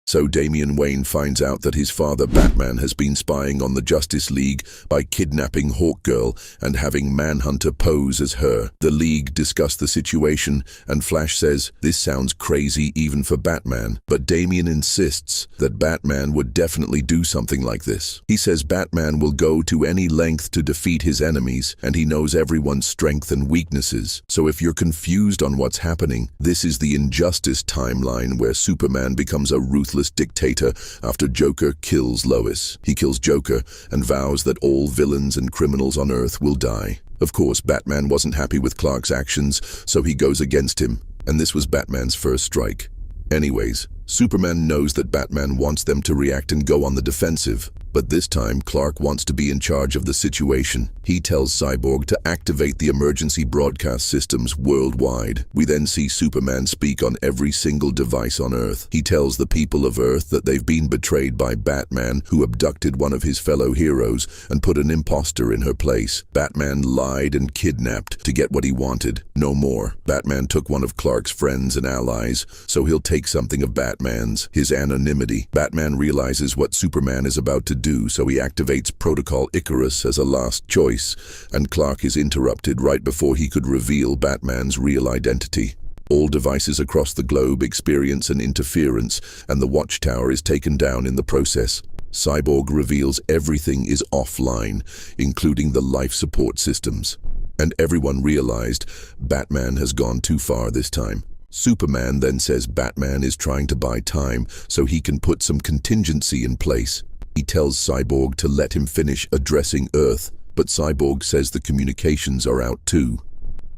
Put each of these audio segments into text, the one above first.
So Damian Wayne finds out that his father Batman has been spying on the Justice League by kidnapping Hawkgirl and having Manhunter pose as her. The League discuss the situation and Flash says this sounds crazy even for Batman, but Damian insists that Batman would definitely do something like this. He says Batman will go to any length to defeat his enemies and he knows everyone's strength and weaknesses. So if you're confused on what's happening, this is the Injustice timeline where Superman becomes a ruthless dictator after Joker kills Lois. He kills Joker and vows that all villains and criminals on Earth will die. Of course, Batman wasn't happy with Clark's actions, so he goes against him, and this was Batman's first strike. Anyways, Superman knows that Batman wants them to react and go on the defensive, but this time Clark wants to be in charge of the situation. He tells Cyborg to activate the emergency broadcast systems worldwide. We then see Superman speak on every single device on Earth. He tells the people of Earth that they've been betrayed by Batman, who abducted one of his fellow heroes and put an imposter in her place. Batman lied and kidnapped to get what he wanted. No more. Batman took one of Clark's friends and allies, so he'll take something of Batman's, his anonymity. Batman realizes what Superman is about to do, so he activates Protocol Icarus as a last choice, and Clark is interrupted right before he could reveal Batman's real identity. All devices across the globe experience an interference, and the Watchtower is taken down in the process. Cyborg reveals everything is offline, including the life support systems. And everyone realized Batman has gone too far this time. Superman then says Batman is trying to buy time so he can put some contingency in place. He tells Cyborg to let him finish addressing Earth, but Cyborg says the communications are out too.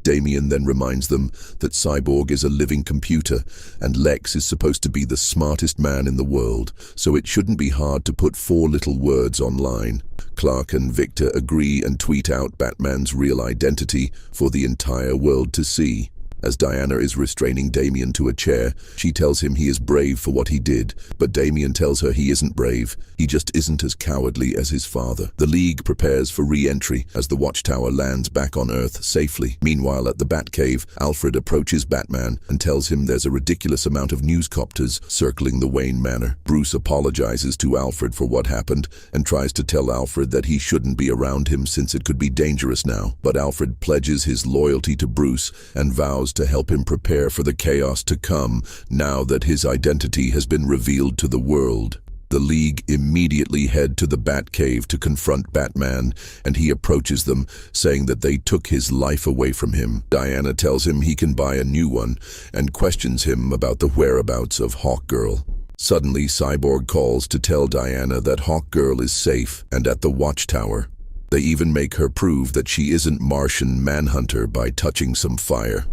Damian then reminds them that Cyborg is a living computer and Lex is supposed to be the smartest man in the world, so it shouldn't be hard to put 4 little words online. Clark and Victor agree and tweet out Batman's real identity for the entire world to see. As Diana is restraining Damian to a chair, she tells him he is brave for what he did, but Damian tells her he isn't brave, he just isn't as cowardly as his father. The League prepares for re-entry as the Watchtower lands back on Earth safely. Meanwhile, at the Batcave, Alfred approaches Batman and tells him there's a ridiculous amount of newscopters circling the Wayne Manor. Bruce apologizes to Alfred for what happened and tries to tell Alfred that he shouldn't be around him since it could be dangerous now, but Alfred pledges his loyalty to Bruce and vows to help him prepare for the chaos to come now that his identity has been revealed to the world. The League immediately head to the Batcave to confront Batman, and he approaches them, saying that they took his life away from him. Diana tells him he can buy a new one, and questions him about the whereabouts of Hawkgirl. Suddenly, Cyborg calls to tell Diana that Hawkgirl is safe and at the Watchtower. They even make her prove that she isn't Martian Manhunter by touching some fire.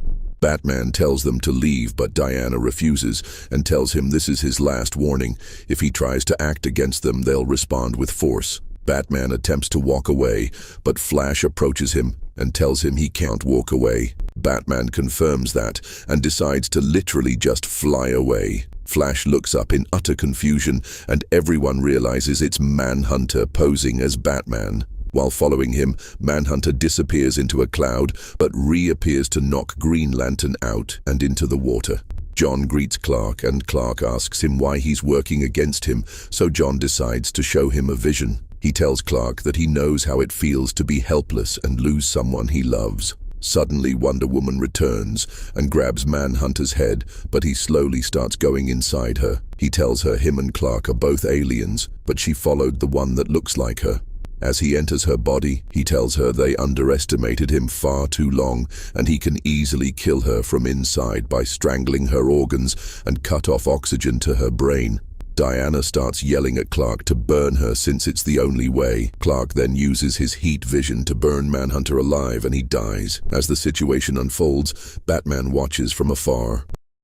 Batman tells them to leave, but Diana refuses and tells him this is his last warning. If he tries to act against them, they'll respond with force. Batman attempts to walk away, but Flash approaches him and tells him he can't walk away. Batman confirms that and decides to literally just fly away. Flash looks up in utter confusion, and everyone realizes it's Manhunter posing as Batman. While following him, Manhunter disappears into a cloud, but reappears to knock Green Lantern out and into the water. John greets Clark, and Clark asks him why he's working against him, so John decides to show him a vision. He tells Clark that he knows how it feels to be helpless and lose someone he loves. Suddenly, Wonder Woman returns and grabs Manhunter's head, but he slowly starts going inside her. He tells her him and Clark are both aliens, but she followed the one that looks like her. As he enters her body, he tells her they underestimated him far too long, and he can easily kill her from inside by strangling her organs and cut off oxygen to her brain. Diana starts yelling at Clark to burn her since it's the only way. Clark then uses his heat vision to burn Manhunter alive and he dies. As the situation unfolds, Batman watches from afar.